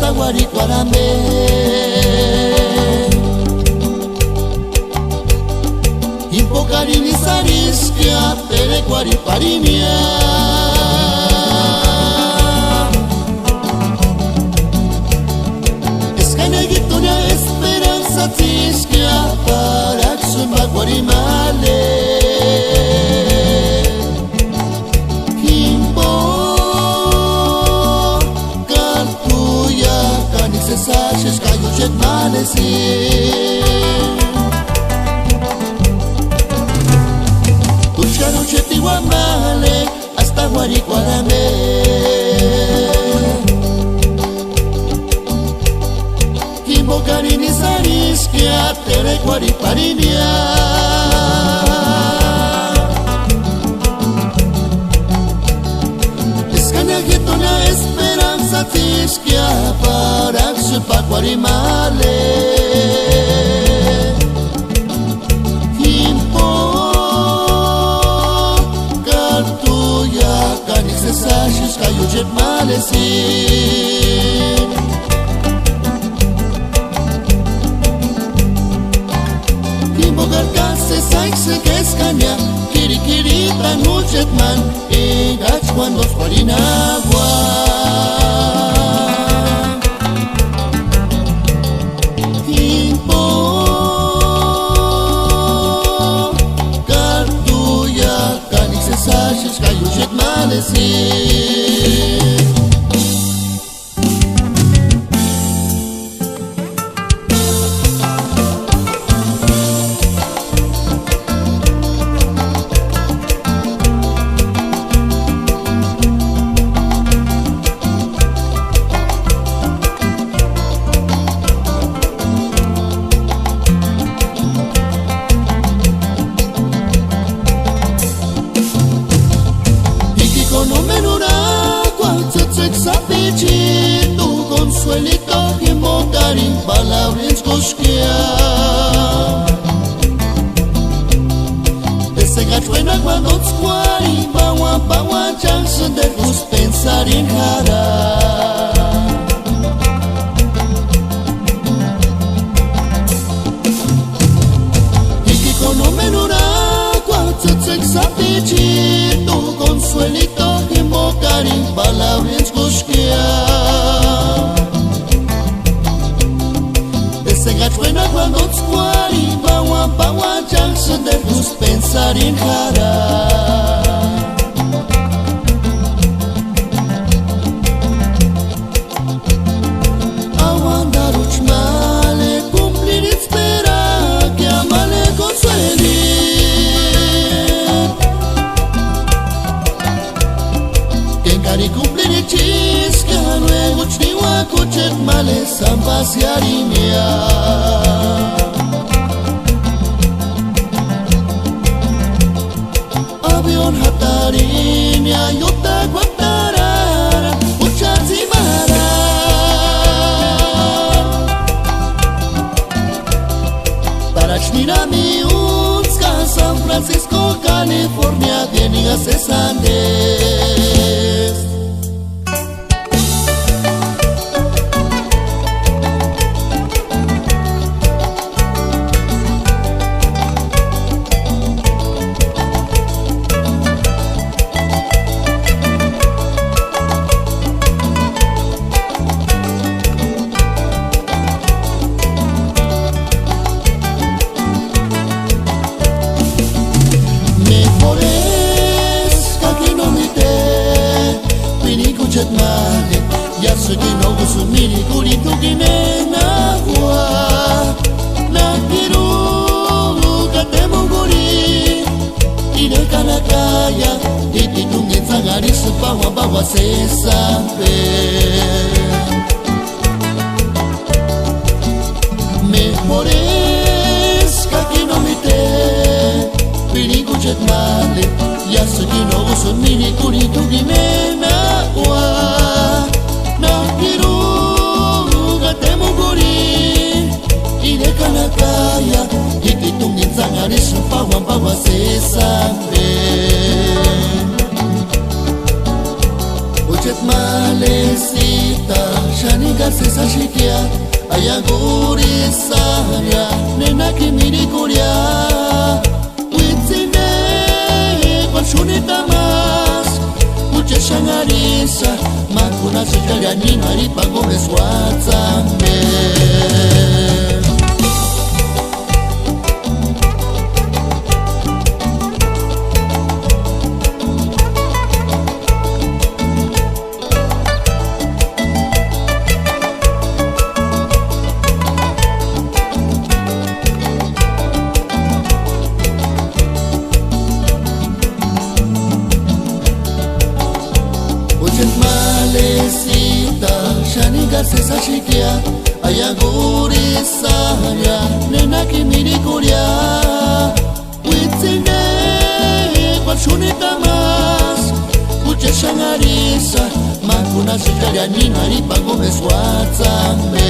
hasta Guaricuarambe. Impocarini sarisquia, pere Guariparinia. Escanegitunia esperanza tisquia, para xumba Guarimale. Saches cayuchet malesi Tucharuchet iguamale hasta Guaricuarambe. Kimbocarini sarisquia tere Guariparinia. Escanegitunia esperanza tisquia para pa Guarimale. Kimpo Cartuya Canix Sashis Cayuchet Malesi. Kimpo Garcase Saixe Kescania Kirikirita Nuchetman y Gach cuando Guarinagua. Cayuchet malesi. No menura cuando se exapichi tu consuelito que motarin palabras cosquea. Ese gachuena cuando squari bawa chance de tus pensar en jara. Y que con no menura cuando se exapichi tu consuelito Mocarin palabras cosquea. Ese gachuena cuando squari bawa chance de tus pensar en jara. Aguandar uchmale cumplir espera que amale consueli. Cari cumplir chisca luego chniwa kuchet male sambasiarinia. Avion hatarinia yota guatarara uchazimara. Para Chmirami Unska San Francisco California vienen a Cesandes. Ya soy que no gozo miri curito que me nagua. Na quiero catemo guri y de canacaya y titungin sagaris bawa se sabe. Mejores que no me te pirico chet male. Ya soy que no gozo miri curito que me nagua. Kanakaya ikitungin sangaris pawa se sabe. Ucet malesita shani sesa shikia ayagurisanya nena kimilikulia witsine kwa shunita mas ucheshangarisa makuna sikalia nina lipango meswatsambe Malecita, shaniga sesa shikia ayagurisanya nena kimilikulia witsine kwa shunita mas ucheshangarisa makuna sikalia nina lipango meswatsambe